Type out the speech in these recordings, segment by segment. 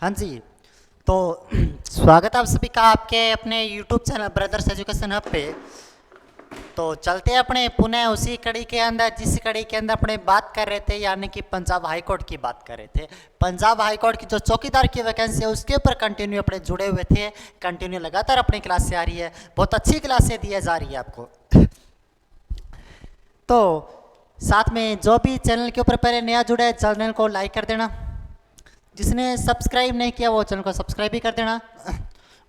हाँ जी। तो स्वागत है आप सभी का आपके अपने YouTube channel brothers education hub पे। तो चलते हैं अपने पुनः उसी कड़ी के अंदर जिस कड़ी के अंदर अपने बात कर रहे थे, यानी कि पंजाब हाई कोर्ट की बात कर रहे थे। पंजाब हाई कोर्ट की जो चौकीदार की वैकेंसी है उसके ऊपर कंटिन्यू अपने जुड़े हुए थे। कंटिन्यू लगातार अपनी क्लासें आ रही है, बहुत अच्छी क्लासें दी जा रही है आपको। तो साथ में जो भी चैनल के ऊपर पहले नया जुड़ा है चैनल को लाइक कर देना, जिसने सब्सक्राइब नहीं किया वो चैनल को सब्सक्राइब भी कर देना,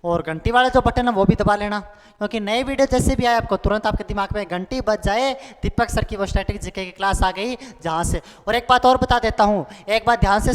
और घंटी वाला जो बटन है वो भी दबा लेना, क्योंकि नई वीडियो जैसे भी आए आपको तुरंत आपके दिमाग में घंटी बज जाए दीपक सर की वो स्टैटिक जीके की क्लास आ गई जहाँ से। और एक बात और बता देता हूँ, एक बात ध्यान से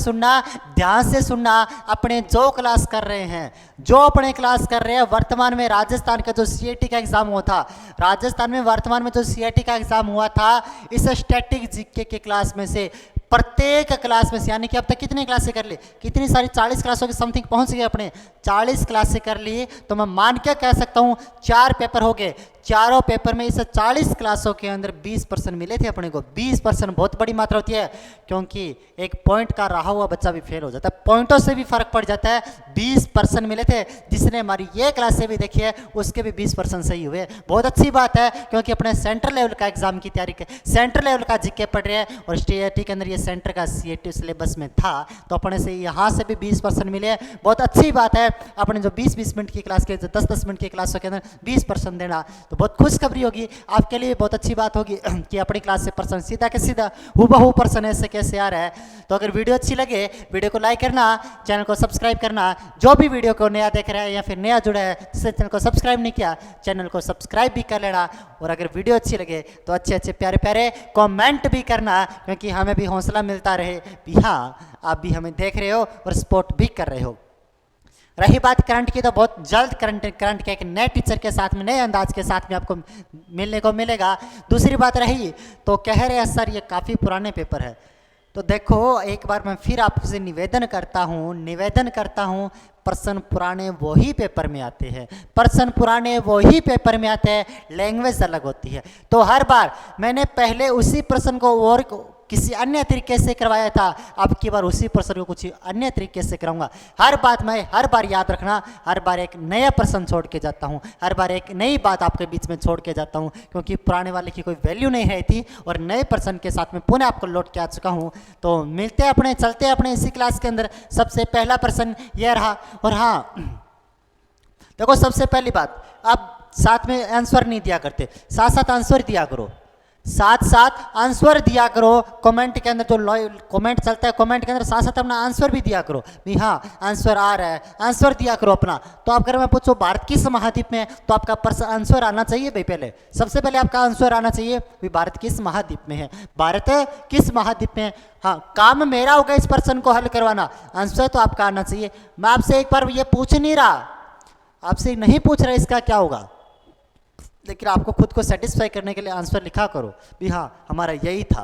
सुनना। अपने जो क्लास कर रहे हैं, जो अपने क्लास कर रहे हैं, वर्तमान में राजस्थान का जो सीएटी का एग्जाम हुआ था, राजस्थान में वर्तमान में जो सीएटी का एग्जाम हुआ था, इस स्टैटिक जीके की क्लास में से प्रत्येक क्लास में से, यानी कि अब तक कितनी क्लासें कर ली, कितनी सारी 40 क्लासों के समथिंग पहुंच गए अपने, 40 क्लासें कर ली। तो मैं मान के कह सकता हूं 4 पेपर हो गए, चारों पेपर में इस 40 क्लासों के अंदर 20% मिले थे अपने को। 20% बहुत बड़ी मात्रा होती है, क्योंकि एक पॉइंट का रहा हुआ बच्चा भी फेल हो जाता है, पॉइंटों से भी फर्क पड़ जाता है। 20% मिले थे, जिसने हमारी ये क्लासें भी देखी है उसके भी 20% सही हुए। बहुत अच्छी बात है, क्योंकि अपने सेंट्रल लेवल का एग्जाम की तैयारी कर, सेंट्रल लेवल का जीके पढ़ रहे हैं, और सीएटी के अंदर ये सेंटर का सीएटी सिलेबस में था, तो अपने से यहाँ से भी 20% मिले। बहुत अच्छी बात है। अपने जो 20-20 मिनट की क्लास के, 10-10 मिनट की क्लासों के अंदर 20% देना तो बहुत खुशखबरी होगी आपके लिए, बहुत अच्छी बात होगी कि अपनी क्लास से पर्सन सीधा के सीधा हूबहू पर्सन ऐसे कैसे आ रहा है। तो अगर वीडियो अच्छी लगे वीडियो को लाइक करना, चैनल को सब्सक्राइब करना। जो भी वीडियो को नया देख रहा है या फिर नया जुड़ा है जिसने चैनल को सब्सक्राइब नहीं किया, चैनल को सब्सक्राइब भी कर लेना। और अगर वीडियो अच्छी लगे तो अच्छे अच्छे प्यारे प्यारे कमेंट भी करना, क्योंकि हमें भी हौसला मिलता रहे भी हाँ आप भी हमें देख रहे हो और सपोर्ट भी कर रहे हो। रही बात करंट की, तो बहुत जल्द करंट के एक नए टीचर के साथ में, नए अंदाज के साथ में आपको मिलने को मिलेगा। दूसरी बात रही तो कह रहे हैं सर ये काफ़ी पुराने पेपर है, तो देखो एक बार मैं फिर आपसे निवेदन करता हूँ, प्रश्न पुराने वही पेपर में आते हैं, प्रश्न पुराने वही पेपर में आते हैं, लैंग्वेज अलग होती है। तो हर बार मैंने पहले उसी प्रश्न को और किसी अन्य तरीके से करवाया था, अब की बार उसी प्रश्न को कुछ अन्य तरीके से कराऊंगा। हर बार याद रखना, हर बार एक नया प्रश्न छोड़ के जाता हूं, हर बार एक नई बात आपके बीच में छोड़ के जाता हूं, क्योंकि पुराने वाले की कोई वैल्यू नहीं है थी, और नए प्रश्न के साथ में पुनः आपको लौट के आ चुका हूं। तो मिलते हैं अपने, चलते हैं अपने इसी क्लास के अंदर। सबसे पहला प्रश्न यह रहा, और हाँ देखो सबसे पहली बात, आप साथ में आंसर नहीं दिया करते, साथ साथ आंसर दिया करो, साथ साथ आंसर दिया करो। कमेंट के अंदर जो कमेंट चलता है, कमेंट के अंदर साथ साथ अपना आंसर भी दिया करो भी हाँ आंसर आ रहा है, आंसर दिया करो अपना। तो आप अगर मैं पूछो भारत किस महाद्वीप में है, तो आपका आंसर आना चाहिए भाई, पहले सबसे पहले आपका आंसर आना चाहिए भाई भारत किस महाद्वीप में है, भारत किस महाद्वीप में है। हाँ काम मेरा होगा इस प्रश्न को हल करवाना, आंसर तो आपका आना चाहिए। मैं आपसे एक बार ये पूछ नहीं रहा, आपसे नहीं पूछ रहा इसका क्या होगा, लेकिन आपको खुद को सेटिस्फाई करने के लिए आंसर लिखा करो भी हाँ हमारा यही था।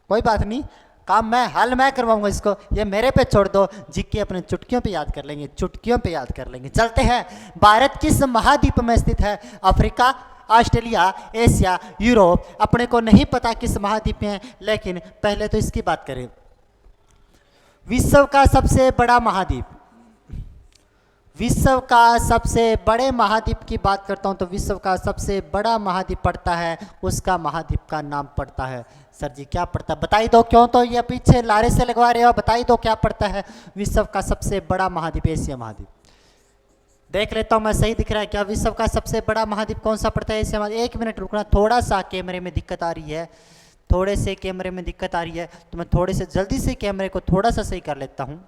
कोई बात नहीं, काम मैं करवाऊंगा इसको, ये मेरे पे छोड़ दो, जीके अपने चुटकियों पे याद कर लेंगे, चुटकियों पे याद कर लेंगे। चलते हैं, भारत किस महाद्वीप में स्थित है? Africa, Australia, Asia, Europe. अपने को नहीं पता किस महाद्वीप में है, लेकिन पहले तो इसकी बात करें। विश्व का सबसे बड़ा महाद्वीप, विश्व का सबसे बड़े महाद्वीप की बात करता हूं तो विश्व का सबसे बड़ा महाद्वीप पड़ता है, उसका महाद्वीप का नाम पड़ता है, सर जी क्या पड़ता है बताई दो, क्यों तो ये पीछे लारे से लगवा रहे हो, बताई दो क्या पड़ता है। विश्व का सबसे बड़ा महाद्वीप एशिया महाद्वीप। देख लेता हूं मैं सही दिख रहा है क्या, विश्व का सबसे बड़ा महाद्वीप कौन सा पड़ता है? एशिया महाद्वीप। एक मिनट रुकना, थोड़ा सा कैमरे में दिक्कत आ रही है, थोड़े से कैमरे में दिक्कत आ रही है, तो मैं थोड़े से जल्दी से कैमरे को थोड़ा सा सही कर लेता हूँ,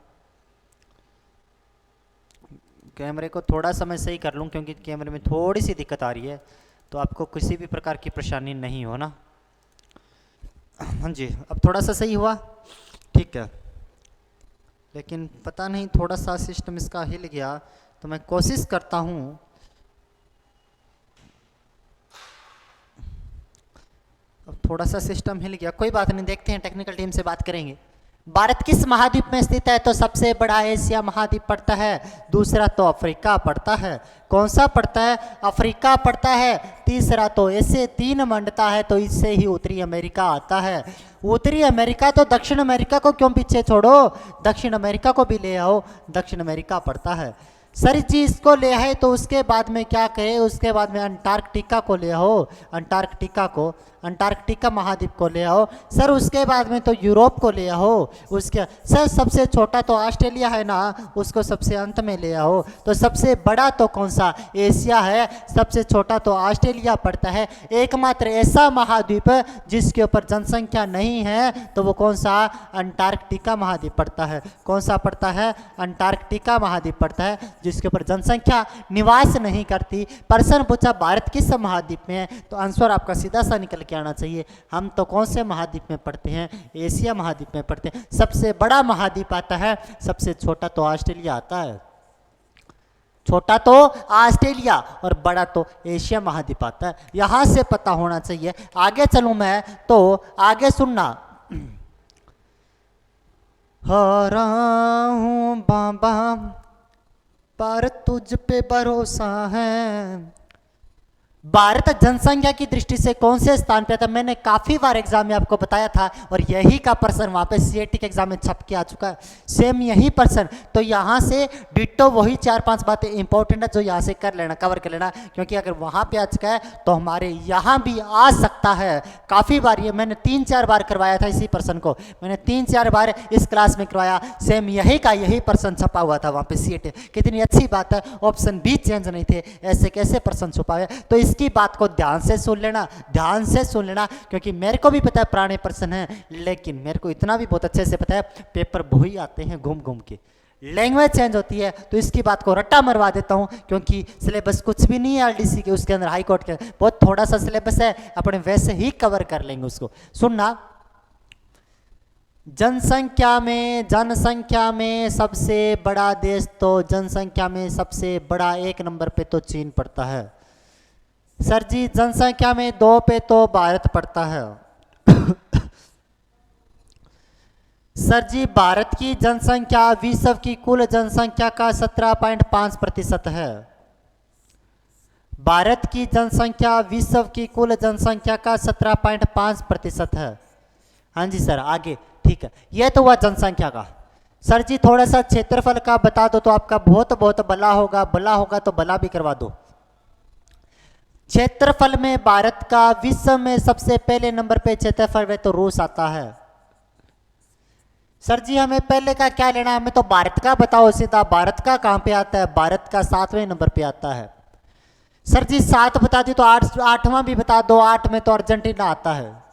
कैमरे को थोड़ा सा मैं सही कर लूँ, क्योंकि कैमरे में थोड़ी सी दिक्कत आ रही है, तो आपको किसी भी प्रकार की परेशानी नहीं हो ना। हाँ जी अब थोड़ा सा सही हुआ, ठीक है, लेकिन पता नहीं थोड़ा सा सिस्टम इसका हिल गया, तो मैं कोशिश करता हूँ। अब थोड़ा सा सिस्टम हिल गया, कोई बात नहीं, देखते हैं टेक्निकल टीम से बात करेंगे। भारत किस महाद्वीप में स्थित है? तो सबसे बड़ा एशिया महाद्वीप पड़ता है। दूसरा तो अफ्रीका पड़ता है। कौन सा पड़ता है? अफ्रीका पड़ता है। तीसरा तो ऐसे तीन मंडता है तो इससे ही उत्तरी अमेरिका आता है। उत्तरी अमेरिका तो दक्षिण अमेरिका को क्यों पीछे छोड़ो, दक्षिण अमेरिका को भी ले आओ, दक्षिण अमेरिका पड़ता है। सर जी इसको ले आए तो उसके बाद में क्या कहे, उसके बाद में अंटार्कटिका को ले आओ, अंटार्कटिका महाद्वीप को ले आओ। सर उसके बाद में तो यूरोप को ले आओ। उसके सर सबसे छोटा तो ऑस्ट्रेलिया है ना, उसको सबसे अंत में ले आओ। तो सबसे बड़ा तो कौन सा? एशिया है। सबसे छोटा तो ऑस्ट्रेलिया पड़ता है। एकमात्र ऐसा महाद्वीप जिसके ऊपर जनसंख्या नहीं है तो वो कौन सा? अंटार्कटिका महाद्वीप पड़ता है। कौन सा पड़ता है? अंटार्कटिका महाद्वीप पड़ता है, जिसके ऊपर जनसंख्या निवास नहीं करती। प्रश्न पूछा भारत किस महाद्वीप में है, तो आंसर आपका सीधा सा निकल के आना चाहिए। हम तो कौन से महाद्वीप में पढ़ते हैं? एशिया महाद्वीप में पढ़ते हैं। सबसे बड़ा महाद्वीप आता है, सबसे छोटा तो ऑस्ट्रेलिया आता है। छोटा तो ऑस्ट्रेलिया और बड़ा तो एशिया महाद्वीप आता है। यहां से पता होना चाहिए। आगे चलूं मैं तो आगे सुनना। हो रहा हूं बाबा पर तुझ पे भरोसा है। भारत जनसंख्या की दृष्टि से कौन से स्थान पे था? मैंने काफी बार एग्जाम में आपको बताया था और यही का प्रश्न वहां पे सीएटी के एग्जाम में छप के आ चुका है। सेम यही प्रश्न। तो यहां से डिट्टो वही 4-5 बातें इंपॉर्टेंट है जो यहां से कर लेना, कवर कर लेना, क्योंकि अगर वहां पे आ चुका है तो हमारे यहां भी आ सकता है। काफी बार ये मैंने 3-4 बार करवाया था इसी प्रश्न को, मैंने 3-4 बार इस क्लास में करवाया। सेम यही का यही प्रश्न छपा हुआ था वहां पे सीएटी। कितनी अच्छी बात है, ऑप्शन भी चेंज नहीं थे, ऐसे कैसे प्रश्न छुपा हुआ है। तो की बात को ध्यान से सुन लेना, ध्यान से सुन लेना, क्योंकि मेरे को भी पता है पुराने प्रश्न हैं, लेकिन मेरे को इतना भी बहुत अच्छे से पता है पेपर वही आते हैं घूम घूम के, लैंग्वेज चेंज होती है। तो इसकी बात को रट्टा मरवा देता हूं, क्योंकि सिलेबस कुछ भी नहीं है आरडीसी के, उसके अंदर हाई कोर्ट के बहुत थोड़ा सा सिलेबस है, अपने वैसे ही कवर कर लेंगे उसको। सुनना, जनसंख्या में सबसे बड़ा देश, तो जनसंख्या में सबसे बड़ा 1 नंबर पे तो चीन पड़ता है। सर जी जनसंख्या में 2 पे तो भारत पड़ता है। सर जी भारत की जनसंख्या विश्व की कुल जनसंख्या का 17.5% है। भारत की जनसंख्या विश्व की कुल जनसंख्या का 17.5% है। हाँ जी सर, आगे ठीक है, यह तो हुआ जनसंख्या का। सर जी थोड़ा सा क्षेत्रफल का बता दो तो आपका बहुत बहुत भला होगा, भला होगा तो भला भी करवा दो। क्षेत्रफल में भारत का विश्व में सबसे पहले नंबर पे क्षेत्रफल में तो रूस आता है। सर जी हमें पहले का क्या लेना, हमें तो भारत का बताओ सीधा, भारत का कहां पे आता है? भारत का 7वें नंबर पे आता है। सर जी 7 बता दी तो 8वां भी बता दो। 8 में तो अर्जेंटीना आता है।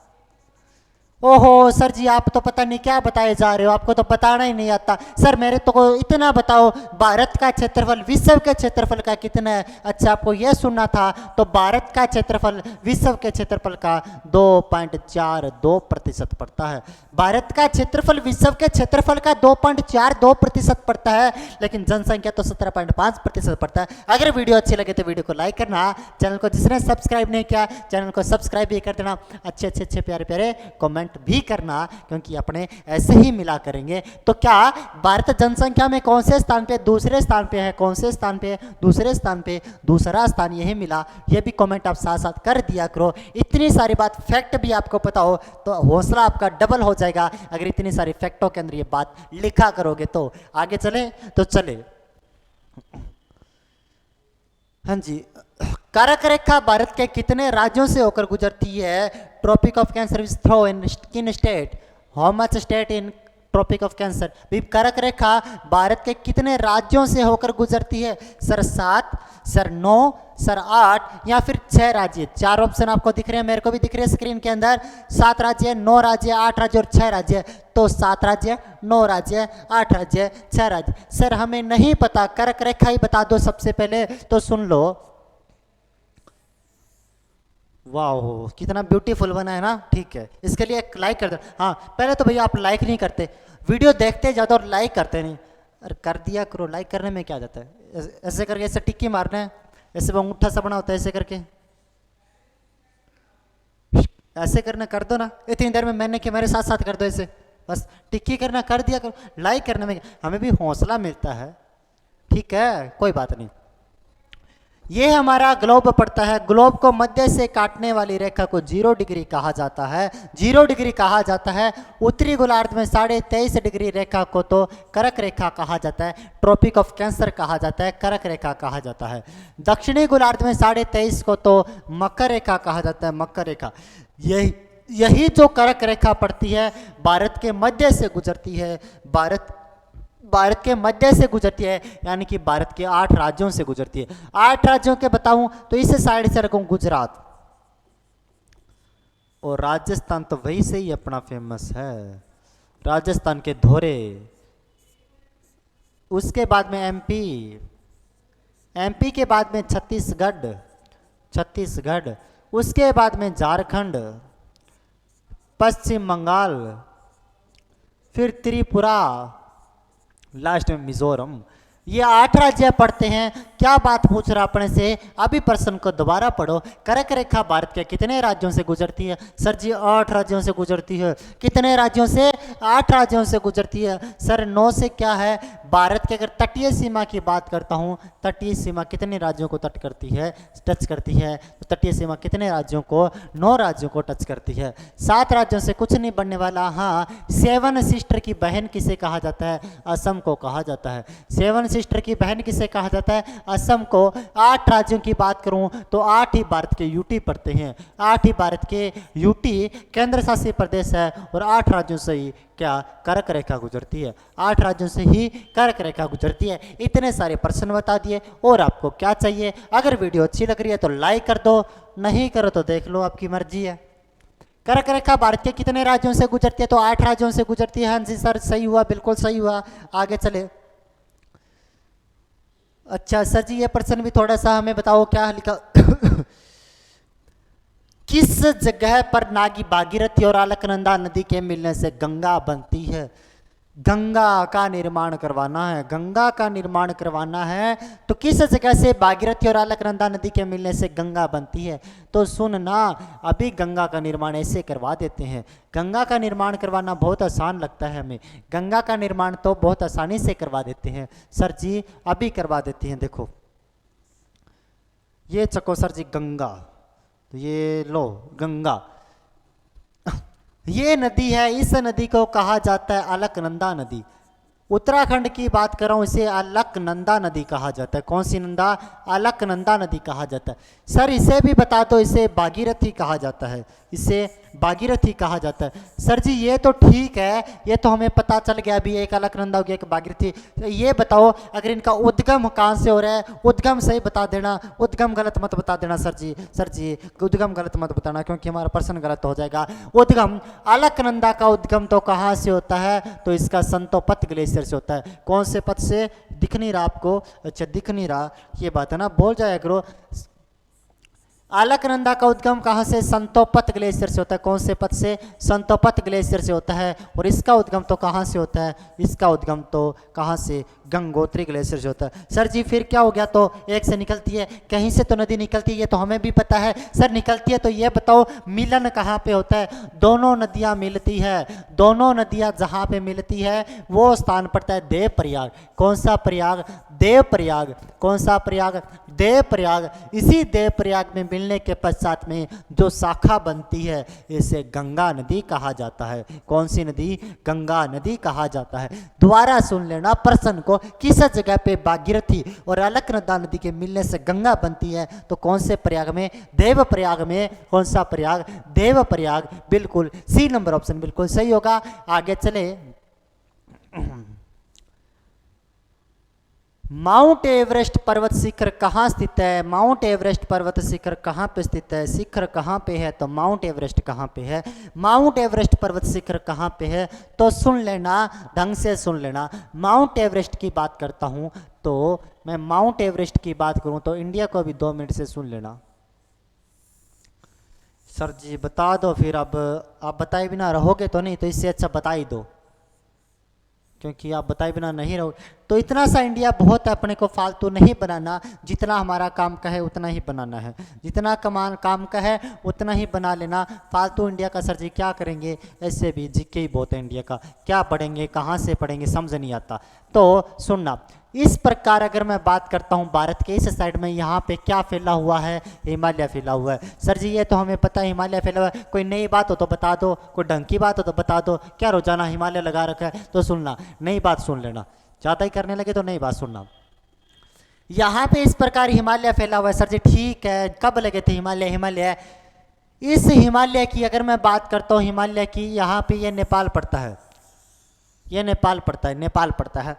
ओहो सर जी आप तो पता नहीं क्या बताए जा रहे हो, आपको तो बताना ही नहीं आता। सर मेरे तो इतना बताओ, भारत का क्षेत्रफल विश्व के क्षेत्रफल का कितना है? अच्छा आपको यह सुनना था, तो भारत का क्षेत्रफल विश्व के क्षेत्रफल का 2.42% पड़ता है। भारत का क्षेत्रफल विश्व के क्षेत्रफल का 2.42% पड़ता है, लेकिन जनसंख्या तो 17.5% पड़ता है। अगर वीडियो अच्छी लगे तो वीडियो को लाइक करना, चैनल को जिसने सब्सक्राइब नहीं किया चैनल को सब्सक्राइब भी कर देना, अच्छे प्यारे प्यारे कमेंट भी करना, क्योंकि अपने ऐसे ही मिला करेंगे। तो क्या भारत जनसंख्या में कौन से स्थान पे? दूसरे स्थान पे है। कौन से स्थान पे? दूसरे स्थान पे, दूसरा स्थान यही मिला। ये भी कमेंट आप साथ साथ कर दिया करो। इतनी सारी बात फैक्ट भी आपको पता हो तो हौसला आपका डबल हो जाएगा, अगर इतनी सारी फैक्टों के अंदर ये बात लिखा करोगे तो। आगे चले तो चले। हाँ जी, कारक रेखा भारत के कितने राज्यों से होकर गुजरती है? Tropic of cancer is through in state, how much state in tropic of cancer? कारक रेखा भारत के कितने राज्यों से होकर गुजरती है? सर 7, सर 9, सर 8 या फिर 6 राज्य। 4 ऑप्शन आपको दिख रहे हैं, मेरे को भी दिख रहे हैं स्क्रीन के अंदर। 7 राज्य, 9 राज्य, 8 राज्य और 6 राज्य। तो 7 राज्य, 9 राज्य, 8 राज्य, 6 राज्य। सर हमें नहीं पता, कारक रेखा ही बता दो सबसे पहले। तो सुन लो, वाह कितना ब्यूटीफुल बना है ना। ठीक है, इसके लिए एक लाइक कर दो। हाँ पहले तो भैया आप लाइक नहीं करते, वीडियो देखते ज़्यादा और लाइक करते नहीं। अरे कर दिया करो, लाइक करने में क्या जाता है? ऐसे करके ऐसे टिक्की मारना है, ऐसे अंगूठा सा बना होता है, ऐसे करके ऐसे करना, कर दो ना। इतनी देर में मैंने कि मेरे साथ साथ कर दो ऐसे। बस टिक्की करना कर दिया करो, लाइक करने में हमें भी हौसला मिलता है। ठीक है, कोई बात नहीं। ये हमारा ग्लोब पड़ता है। ग्लोब को मध्य से काटने वाली रेखा को 0 डिग्री कहा जाता है। 0 डिग्री कहा जाता है। उत्तरी गोलार्ध में 23.5 डिग्री रेखा को तो कर्क रेखा कहा जाता है, ट्रॉपिक ऑफ कैंसर कहा जाता है, कर्क रेखा कहा जाता है। दक्षिणी गोलार्ध में 23.5 को तो मकर रेखा कहा जाता है, मकर रेखा। यही जो कर्क रेखा पड़ती है भारत के मध्य से गुजरती है, भारत के मध्य से गुजरती है, यानी कि भारत के 8 राज्यों से गुजरती है। 8 राज्यों के बताऊं तो इस साइड से रखूं गुजरात और राजस्थान, तो वही से ही अपना फेमस है, राजस्थान के धोरे। उसके बाद में एमपी के बाद में छत्तीसगढ़, उसके बाद में झारखंड, पश्चिम बंगाल, फिर त्रिपुरा, लास्ट में मिजोरम। ये 8 राज्य पढ़ते हैं। क्या बात पूछ रहा अपने से, अभी प्रश्न को दोबारा पढ़ो। कर्क रेखा भारत के कितने राज्यों से गुजरती है? सर जी 8 राज्यों से गुजरती है। कितने राज्यों से? 8 राज्यों से गुजरती है। सर 9 से क्या है? भारत के अगर तटीय सीमा की बात करता हूँ, तटीय सीमा कितने राज्यों को टच करती है? तो तटीय सीमा कितने राज्यों को? 9 राज्यों को टच करती है। 7 राज्यों से कुछ नहीं बनने वाला। हाँ, 7 सिस्टर की बहन किसे कहा जाता है? असम को कहा जाता है। 7 सिस्टर की बहन किसे कहा जाता है? असम को। 8 राज्यों की बात करूं तो 8 ही भारत के यूटी पड़ते हैं। 8 ही भारत के यूटी केंद्र शासित प्रदेश है और 8 राज्यों से ही क्या कर्क रेखा गुजरती है। 8 राज्यों से ही कर्क रेखा गुजरती है। इतने सारे प्रश्न बता दिए और आपको क्या चाहिए? अगर वीडियो अच्छी लग रही है तो लाइक कर दो, नहीं करो तो देख लो, आपकी मर्जी है। कर्क रेखा भारत के कितने राज्यों से गुजरती है? तो 8 राज्यों से गुजरती है। हाँ जी सर, सही हुआ, बिल्कुल सही हुआ। आगे चले। अच्छा सर जी, ये प्रश्न भी थोड़ा सा हमें बताओ, क्या लिखा किस जगह पर नागी भागीरथी और अलकनंदा नदी के मिलने से गंगा बनती है? गंगा का निर्माण करवाना है, गंगा का निर्माण करवाना है। तो किस जगह से भागीरथी और अलकनंदा नदी के मिलने से गंगा बनती है? तो सुनना, अभी गंगा का निर्माण ऐसे करवा देते हैं। गंगा का निर्माण करवाना बहुत आसान लगता है हमें, गंगा का निर्माण तो बहुत आसानी से करवा देते हैं। सर जी अभी करवा देते हैं। देखो ये चको सर जी गंगा, तो ये लो गंगा, ये नदी है। इस नदी को कहा जाता है अलकनंदा नदी। उत्तराखंड की बात कर रहा हूँ, इसे अलकनंदा नदी कहा जाता है। कौन सी नंदा? अलकनंदा नदी कहा जाता है। सर इसे भी बता दो, इसे भागीरथी कहा जाता है, इसे भागीरथी कहा जाता है। सर जी ये तो ठीक है, ये तो हमें पता चल गया अभी, एक अलकनंदा हो गया, एक भागीरथी। ये बताओ अगर इनका उद्गम कहाँ से हो रहा है? उद्गम सही बता देना, उद्गम गलत मत बता देना। सर जी उद्गम गलत मत बताना, क्योंकि हमारा प्रश्न गलत हो जाएगा। उद्गम, अलकनंदा का उद्गम तो कहाँ से होता है? तो इसका संतोपत ग्लेशियर से होता है। कौन से पथ से? दिख नहीं रहा आपको? अच्छा दिख नहीं रहा, ये बात है ना, बोल जाया करो। अलकनंदा का उद्गम कहाँ से? संतोपत ग्लेशियर से होता है। कौन से पथ से? संतोपत ग्लेशियर से होता है। और इसका उद्गम तो कहाँ से होता है? इसका उद्गम तो कहाँ से? गंगोत्री ग्लेशियर से होता है। सर जी फिर क्या हो गया? तो एक से निकलती है, कहीं से तो नदी निकलती है, ये तो हमें भी पता है। सर निकलती है तो ये बताओ मिलन कहाँ पे होता है? दोनों नदियाँ मिलती है, दोनों नदियाँ जहाँ पे मिलती है वो स्थान पड़ता है देव प्रयाग। कौन सा प्रयाग? देव प्रयाग। कौन सा प्रयाग? देव प्रयाग। इसी देव प्रयाग में मिलने के पश्चात में जो शाखा बनती है इसे गंगा नदी कहा जाता है। कौन सी नदी? गंगा नदी कहा जाता है। दोबारा सुन लेना प्रश्न को, किस जगह पे भागीरथी और अलकनंदा नदी के मिलने से गंगा बनती है? तो कौन से प्रयाग में? देव प्रयाग में। कौन सा प्रयाग? देव प्रयाग। बिल्कुल सी नंबर ऑप्शन बिल्कुल सही होगा। आगे चले। माउंट एवरेस्ट पर्वत शिखर कहाँ स्थित है? माउंट एवरेस्ट पर्वत शिखर कहाँ पे स्थित है? शिखर कहाँ पे है? तो माउंट एवरेस्ट कहाँ पे है? माउंट एवरेस्ट पर्वत शिखर कहाँ पे है? तो सुन लेना, ढंग से सुन लेना। माउंट एवरेस्ट की बात करता हूँ तो मैं माउंट एवरेस्ट की बात करूँ तो इंडिया को अभी 2 मिनट से सुन लेना। सर जी बता दो फिर, अब आप बताए बिना रहोगे तो नहीं, तो इससे अच्छा बता ही दो, क्योंकि आप बताए बिना नहीं रहो। तो इतना सा इंडिया बहुत है, अपने को फालतू नहीं बनाना, जितना हमारा काम का है उतना ही बनाना है, जितना काम का है उतना ही बना लेना। फालतू इंडिया का सर जी क्या करेंगे, ऐसे भी जीके ही बहुत है इंडिया का, क्या पढ़ेंगे कहाँ से पढ़ेंगे समझ नहीं आता। तो सुनना, इस प्रकार अगर मैं बात करता हूँ भारत के इस साइड में, यहाँ पे क्या फैला हुआ है, हिमालय फैला हुआ है। सर जी ये तो हमें पता है हिमालय फैला हुआ है, कोई नई बात हो तो बता दो, कोई ढंग की बात हो तो बता दो, क्या रोजाना हिमालय लगा रखा है। तो सुनना, नई बात सुन लेना, ज़्यादा ही करने लगे तो नई बात सुनना। यहाँ पे इस प्रकार हिमालय फैला हुआ है। सर जी ठीक है, कब लगे थे हिमालय? हिमालय, इस हिमालय की अगर मैं बात करता हूँ, हिमालय की, यहाँ पे ये नेपाल पड़ता है, ये नेपाल पड़ता है, नेपाल पड़ता है।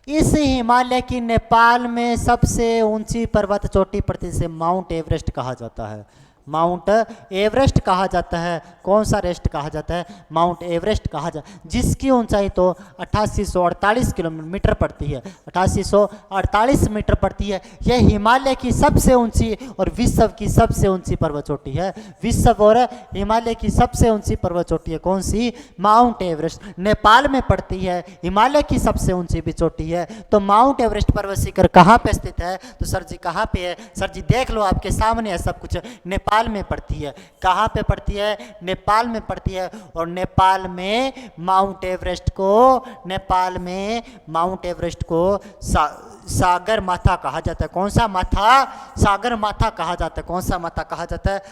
इस हिमालय की नेपाल में सबसे ऊंची पर्वत चोटी पड़ती है, जिसे माउंट एवरेस्ट कहा जाता है, माउंट एवरेस्ट कहा जाता है। कौन सा रेस्ट कहा जाता है? माउंट एवरेस्ट कहा जाता है, जिसकी ऊंचाई तो 8848 किलोमीटर पड़ती है, 8848 मीटर पड़ती है। यह हिमालय की सबसे ऊंची और विश्व की सबसे ऊंची पर्वत चोटी है। विश्व और हिमालय की सबसे ऊंची पर्वत चोटी है कौन सी? Mount Everest. नेपाल में पड़ती है, हिमालय की सबसे ऊंची भी चोटी है। तो माउंट एवरेस्ट पर्वत शिखर कहाँ पे स्थित है? तो सर जी कहाँ पे है? सर जी देख लो, आपके सामने है सब कुछ, नेपाल में पड़ती है। कहाँ पे पड़ती है? नेपाल में पड़ती है। और नेपाल में माउंट एवरेस्ट को, नेपाल में माउंट एवरेस्ट को सागर माथा कहा जाता है। कौन सा माथा? सागर माथा कहा जाता है। कौन सा माथा कहा जाता है?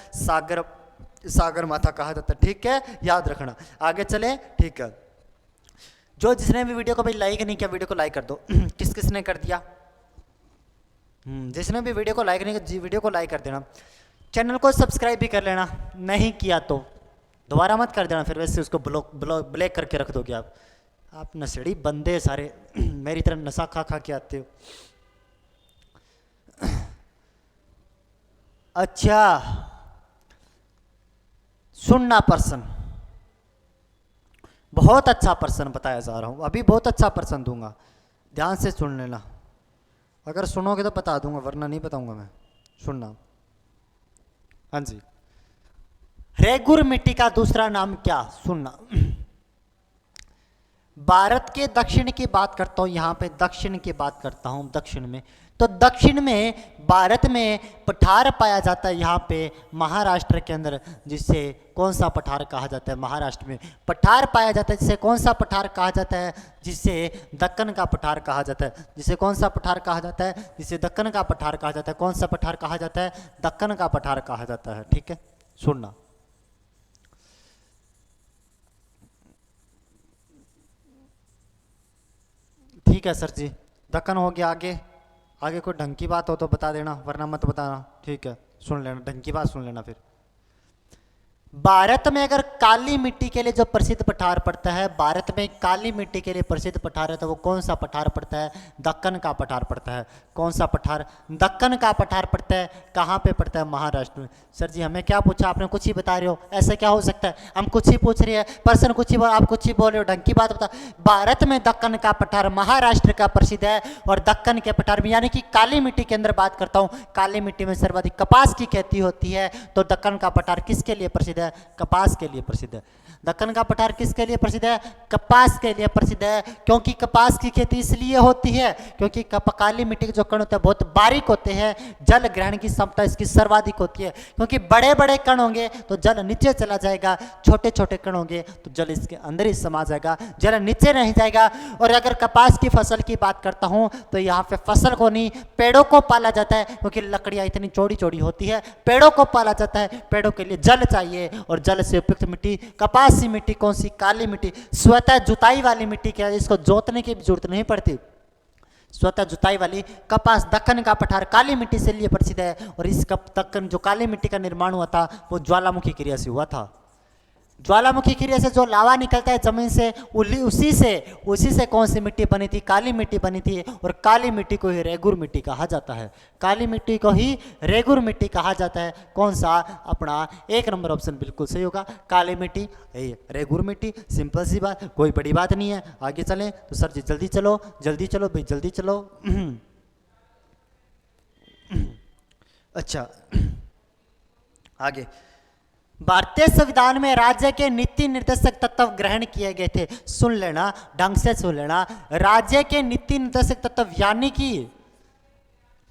सागर माथा कहा जाता है। ठीक है, याद रखना। आगे चले, ठीक है। जो जिसने भी वीडियो को भाई लाइक नहीं किया, वीडियो को लाइक कर दो। किस किसने कर दिया? जिसने भी वीडियो को लाइक नहीं किया, वीडियो को लाइक कर देना। चैनल को सब्सक्राइब भी कर लेना, नहीं किया तो दोबारा मत कर देना, फिर वैसे उसको ब्लैक करके रख दोगे आप नशेड़ी बंदे सारे। मेरी तरह नशा खा खा के आते हो। अच्छा, सुनना प्रश्न, बहुत अच्छा प्रश्न बताया जा रहा हूं, अभी बहुत अच्छा प्रश्न दूंगा, ध्यान से सुन लेना। अगर सुनोगे तो बता दूंगा, वरना नहीं बताऊंगा मैं। सुनना। हाँ जी, रेगुर मिट्टी का दूसरा नाम क्या? सुनना। भारत के दक्षिण की बात करता हूं, यहां पे दक्षिण की बात करता हूं, दक्षिण में। तो दक्षिण में भारत में पठार पाया जाता है, यहाँ पे महाराष्ट्र के अंदर, जिसे कौन सा पठार कहा जाता है? महाराष्ट्र में पठार पाया जाता है, जिसे कौन सा पठार कहा जाता है? जिसे दक्कन का पठार कहा जाता है। जिसे कौन सा पठार कहा जाता है? जिसे दक्कन का पठार कहा जाता है। कौन सा पठार कहा जाता है? दक्कन का पठार कहा जाता है। ठीक है, सुनना। ठीक है सर जी, दक्कन हो गया। आगे कोई ढंग की बात हो तो बता देना, वरना मत बताना। ठीक है, सुन लेना, ढंग की बात सुन लेना। फिर भारत में अगर काली मिट्टी के लिए जो प्रसिद्ध पठार पड़ता है, भारत में काली मिट्टी के लिए प्रसिद्ध पठार है, तो वो कौन सा पठार पड़ता है? दक्कन का पठार पड़ता है। कौन सा पठार? दक्कन का पठार पड़ता है। कहाँ पे पड़ता है? महाराष्ट्र में। सर जी हमें क्या पूछा आपने? कुछ ही बता रहे हो, ऐसे क्या हो सकता है? हम कुछ ही पूछ रहे हैं, पर्सन कुछ ही आप कुछ ही बोल रहे हो, ढंग की बात बता। भारत में दक्कन का पठार महाराष्ट्र का प्रसिद्ध है, और दक्कन के पठार में यानी कि काली मिट्टी के अंदर बात करता हूँ, काली मिट्टी में सर्वाधिक कपास की खेती होती है। तो दक्कन का पठार किसके लिए प्रसिद्ध है? कपास के लिए प्रसिद्ध है। दक्कन का पठार किसके लिए प्रसिद्ध है? कपास के लिए प्रसिद्ध है। क्योंकि कपास की खेती इसलिए होती है क्योंकि काली मिट्टी के जो कण होते हैं बहुत बारीक होते हैं, जल ग्रहण की क्षमता इसकी सर्वाधिक होती है। क्योंकि बड़े बड़े कण होंगे तो जल नीचे चला जाएगा, छोटे छोटे कण होंगे तो जल इसके अंदर ही समा जाएगा, जल नीचे नहीं जाएगा। और अगर कपास की फसल की बात करता हूं तो यहाँ पे फसल को नहीं, पेड़ों को पाला जाता है, क्योंकि लकड़ियां इतनी चौड़ी चौड़ी होती है, पेड़ों को पाला जाता है। पेड़ों के लिए जल चाहिए, और जल से उपयुक्त मिट्टी कपास सी मिट्टी। कौन सी? काली मिट्टी। स्वतः जुताई वाली मिट्टी, क्या इसको जोतने की जरूरत नहीं पड़ती, स्वतः जुताई वाली कपास। दक्कन का पठार काली मिट्टी से लिए प्रसिद्ध है, और इस दक्कन जो काली मिट्टी का निर्माण हुआ था वो ज्वालामुखी क्रिया से हुआ था। ज्वालामुखी क्रिया से जो लावा निकलता है जमीन से, उसी से कौन सी मिट्टी बनी थी? काली मिट्टी बनी थी। और काली मिट्टी को ही रेगुर मिट्टी कहा जाता है। काली मिट्टी को ही रेगुर मिट्टी कहा जाता है। कौन सा? अपना 1 नंबर ऑप्शन बिल्कुल सही होगा, काली मिट्टी, रेगुर मिट्टी। सिंपल सी बात, कोई बड़ी बात नहीं है। आगे चलें तो सर जी जल्दी चलो, जल्दी चलो भाई, जल्दी चलो। अच्छा, आगे। भारतीय संविधान में राज्य के नीति निर्देशक तत्व ग्रहण किए गए थे। सुन लेना, ढंग से सुन लेना, राज्य के नीति निर्देशक तत्व यानी कि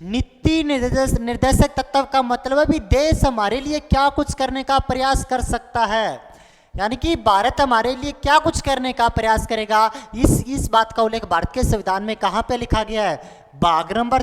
नीति निर्देशक तत्व का मतलब है भी देश हमारे लिए क्या कुछ करने का प्रयास कर सकता है, यानी कि भारत हमारे लिए क्या कुछ करने का प्रयास करेगा। इस बात का उल्लेख भारत के संविधान में कहाँ पे लिखा गया है? भाग नंबर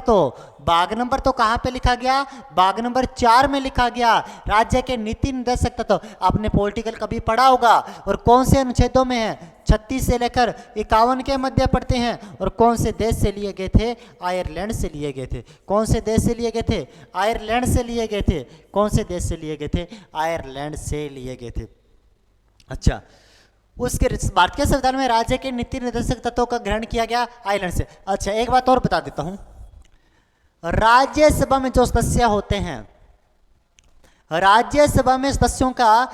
तो कहाँ पे लिखा गया? भाग नंबर 4 में लिखा गया। राज्य के नीति निर्देशक तत्व आपने पॉलिटिकल कभी पढ़ा होगा, और कौन से अनुच्छेदों में है? 36 से लेकर 51 के मध्य पढ़ते हैं। और कौन से देश से लिए गए थे? आयरलैंड से लिए गए थे। कौन से देश से लिए गए थे? आयरलैंड से लिए गए थे। कौन से देश से लिए गए थे? आयरलैंड से लिए गए थे। अच्छा, उसके भारत के संविधान में राज्य के नीति निर्देशक तत्वों का ग्रहण किया गया आयरलैंड से। अच्छा, एक बात और बता देता हूं, राज्यसभा में जो सदस्य होते हैं, राज्यसभा में सदस्यों का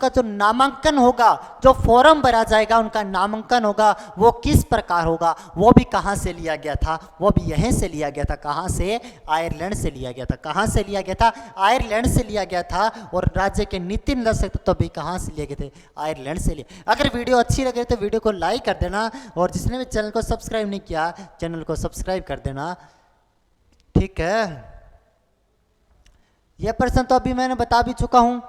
जो नामांकन होगा, जो फॉर्म भरा जाएगा, उनका नामांकन होगा, वो किस प्रकार होगा? वो भी कहां से लिया गया था? वो भी यहीं से लिया गया था। कहां से? आयरलैंड से लिया गया था। कहां से लिया गया था? आयरलैंड से लिया गया था। और राज्य के नीति निर्देशक तत्व भी कहां से लिए गए थे? आयरलैंड से लिए। अगर वीडियो अच्छी लगे तो वीडियो को लाइक कर देना, और जिसने भी चैनल को सब्सक्राइब नहीं किया, चैनल को सब्सक्राइब कर देना, ठीक है। यह प्रश्न तो अभी मैंने बता भी चुका हूं,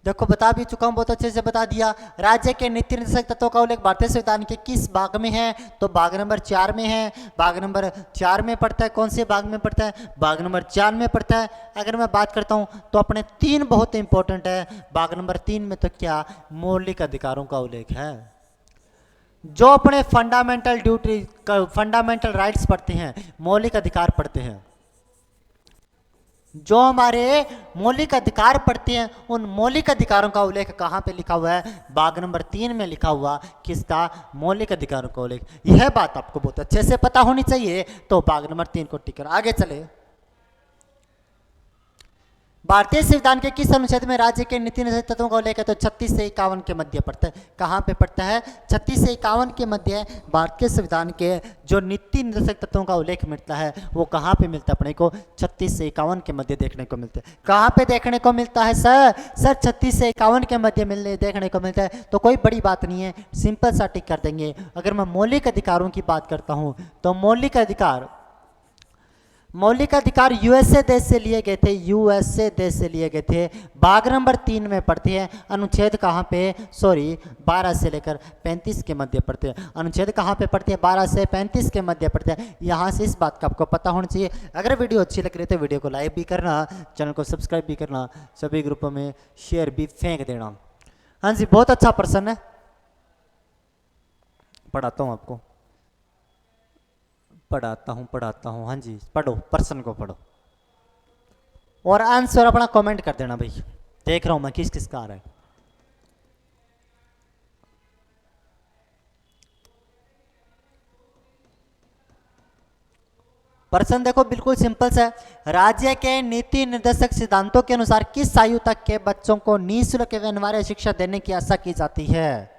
देखो बता भी चुका हूं, बहुत अच्छे से बता दिया। राज्य के नीति निर्देशक तत्वों का उल्लेख भारतीय संविधान के किस भाग में है? तो भाग नंबर 4 में है। भाग नंबर 4 में पड़ता है। कौन से भाग में पड़ता है? भाग नंबर 4 में पड़ता है। अगर मैं बात करता हूं तो अपने 3 बहुत इंपॉर्टेंट है। भाग नंबर 3 में तो क्या? मौलिक अधिकारों का उल्लेख है। जो अपने फंडामेंटल राइट्स पढ़ते हैं, मौलिक अधिकार पढ़ते हैं, जो हमारे मौलिक अधिकार पढ़ते हैं, उन मौलिक अधिकारों का उल्लेख कहाँ पे लिखा हुआ है? भाग नंबर 3 में लिखा हुआ। किसका? मौलिक अधिकारों का उल्लेख। यह बात आपको बहुत अच्छे से पता होनी चाहिए। तो भाग नंबर 3 को टिक कर आगे चले। भारतीय संविधान के किस अनुच्छेद में राज्य के नीति निर्देशक तत्वों का उल्लेख है? तो 36 से 51 के मध्य पड़ता है। कहाँ पे पड़ता है? 36 से 51 के मध्य भारत के संविधान के जो नीति निर्देशक तत्वों का उल्लेख मिलता है, वो कहाँ पे मिलता है अपने को? 36 से 51 के मध्य देखने को मिलता है। कहाँ पे देखने को मिलता है सर? 36 से 51 के मध्य देखने को मिलता है। तो कोई बड़ी बात नहीं है, सिंपल सा टिक कर देंगे। अगर मैं मौलिक अधिकारों की बात करता हूँ तो मौलिक अधिकार यूएसए देश से लिए गए थे। यूएसए देश से लिए गए थे। भाग नंबर 3 में पढ़ते हैं। अनुच्छेद कहाँ पे? 12 से लेकर 35 के मध्य पढ़ते हैं। अनुच्छेद कहाँ पे पढ़ते हैं? 12 से 35 के मध्य पढ़ते हैं। यहाँ से इस बात का आपको पता होना चाहिए। अगर वीडियो अच्छी लग रही है तो वीडियो को लाइक भी करना, चैनल को सब्सक्राइब भी करना, सभी ग्रुपों में शेयर भी फेंक देना। हाँ जी, बहुत अच्छा प्रश्न है, पढ़ाता हूँ आपको, पढ़ाता हूँ। हाँ जी, पढ़ो, प्रश्न को पढ़ो और आंसर अपना कमेंट कर देना भाई। देख रहा हूं मैं किस किस का आ रहा है। प्रश्न देखो, बिल्कुल सिंपल सा है। राज्य के नीति निर्देशक सिद्धांतों के अनुसार किस आयु तक के बच्चों को निःशुल्क एवं अनिवार्य शिक्षा देने की आशा की जाती है?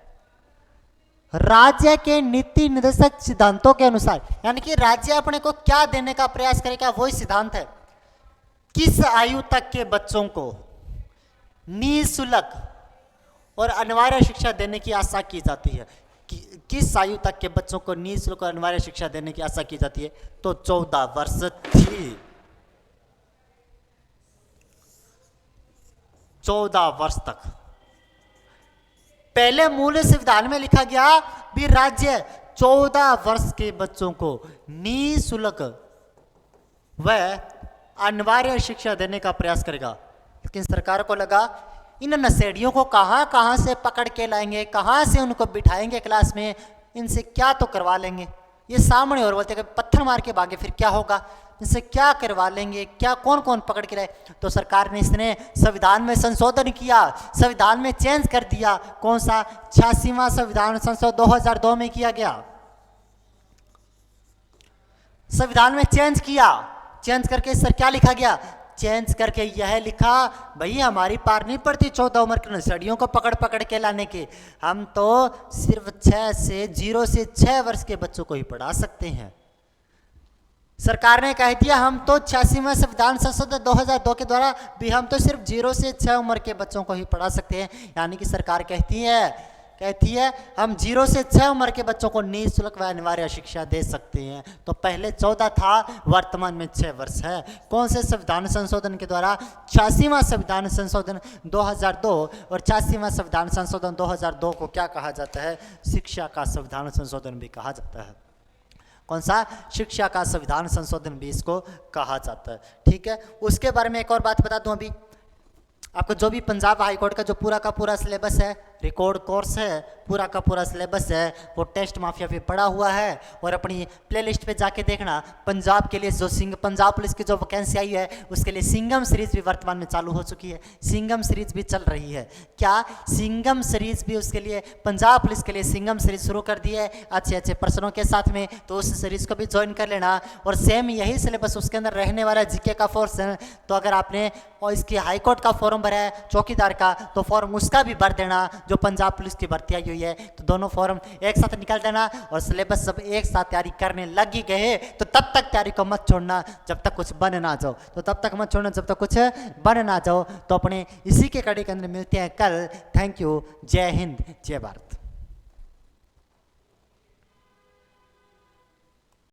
राज्य के नीति निर्देशक सिद्धांतों के अनुसार, यानी कि राज्य अपने को क्या देने का प्रयास करेगा, वही सिद्धांत है। किस आयु तक के बच्चों को निःशुल्क और अनिवार्य शिक्षा देने की आशा की जाती है? किस आयु तक के बच्चों को निःशुल्क और अनिवार्य शिक्षा देने की आशा की जाती है? तो 14 वर्ष थी। 14 वर्ष तक। पहले मूल संविधान में लिखा गया भी राज्य 14 वर्ष के बच्चों को निःशुल्क व अनिवार्य शिक्षा देने का प्रयास करेगा। लेकिन सरकार को लगा इन नशेड़ियों को कहां से पकड़ के लाएंगे, कहां से उनको बिठाएंगे क्लास में, इनसे क्या तो करवा लेंगे। ये सामने और बोलते पत्थर मार के भागे फिर क्या होगा, इनसे क्या करवा लेंगे, क्या कौन कौन पकड़ के लाए। तो सरकार ने इसने संविधान में संशोधन किया, संविधान में चेंज कर दिया। कौन सा? 86वां संविधान संशोधन 2002 में किया गया। संविधान में चेंज किया। चेंज करके सर क्या लिखा गया? चेंज करके यह लिखा, भाई हमारी पार नहीं पड़ती 14 उम्र के नशेड़ियों को पकड़ पकड़ के लाने के, हम तो सिर्फ 0 से 6 वर्ष के बच्चों को ही पढ़ा सकते हैं। सरकार ने कह दिया हम तो 86वां संविधान संशोधन 2002 के द्वारा भी हम तो सिर्फ 0 से 6 उम्र के बच्चों को ही पढ़ा सकते हैं। यानी कि सरकार कहती है हम 0 से 6 उम्र के बच्चों को निःशुल्क व अनिवार्य शिक्षा दे सकते हैं। तो पहले 14 था, वर्तमान में 6 वर्ष है। कौन से संविधान संशोधन के द्वारा? 86वां संविधान संशोधन 2002। और 86वां संविधान संशोधन 2002 को क्या कहा जाता है? शिक्षा का संविधान संशोधन भी कहा जाता है। कौन सा? शिक्षा का संविधान संशोधन भी इसको कहा जाता है। ठीक है, उसके बारे में एक और बात बता दूं। अभी आपको जो भी पंजाब हाई कोर्ट का जो पूरा का पूरा सिलेबस है, रिकॉर्ड कोर्स है, पूरा का पूरा सिलेबस है, वो टेस्ट माफिया पे पड़ा हुआ है। और अपनी प्लेलिस्ट पे जाके देखना, पंजाब के लिए जो पंजाब पुलिस की जो वैकेंसी आई है उसके लिए सिंघम सीरीज भी वर्तमान में चालू हो चुकी है। सिंघम सीरीज भी चल रही है। क्या सिंघम सीरीज भी उसके लिए, पंजाब पुलिस के लिए सिंघम सीरीज शुरू कर दी है अच्छे अच्छे प्रश्नों के साथ में, तो उस सीरीज को भी ज्वाइन कर लेना। और सेम यही सिलेबस उसके अंदर रहने वाला है, जीके का पोर्शन। तो अगर आपने और इसकी हाई कोर्ट का फॉर्म भरा है चौकीदार का, तो फॉर्म उसका भी भर देना जो पंजाब पुलिस की भर्ती आई हुई है। तो दोनों फॉर्म एक साथ निकाल देना और सिलेबस सब एक साथ तैयारी करने लग ही गए तो तब तक तैयारी को मत छोड़ना जब तक कुछ बन ना जाओ। तो तब तक मत छोड़ना जब तक कुछ बन ना जाओ। तो अपने इसी के कड़ी के अंदर मिलते हैं कल। Thank you. जय हिंद, जय भारत।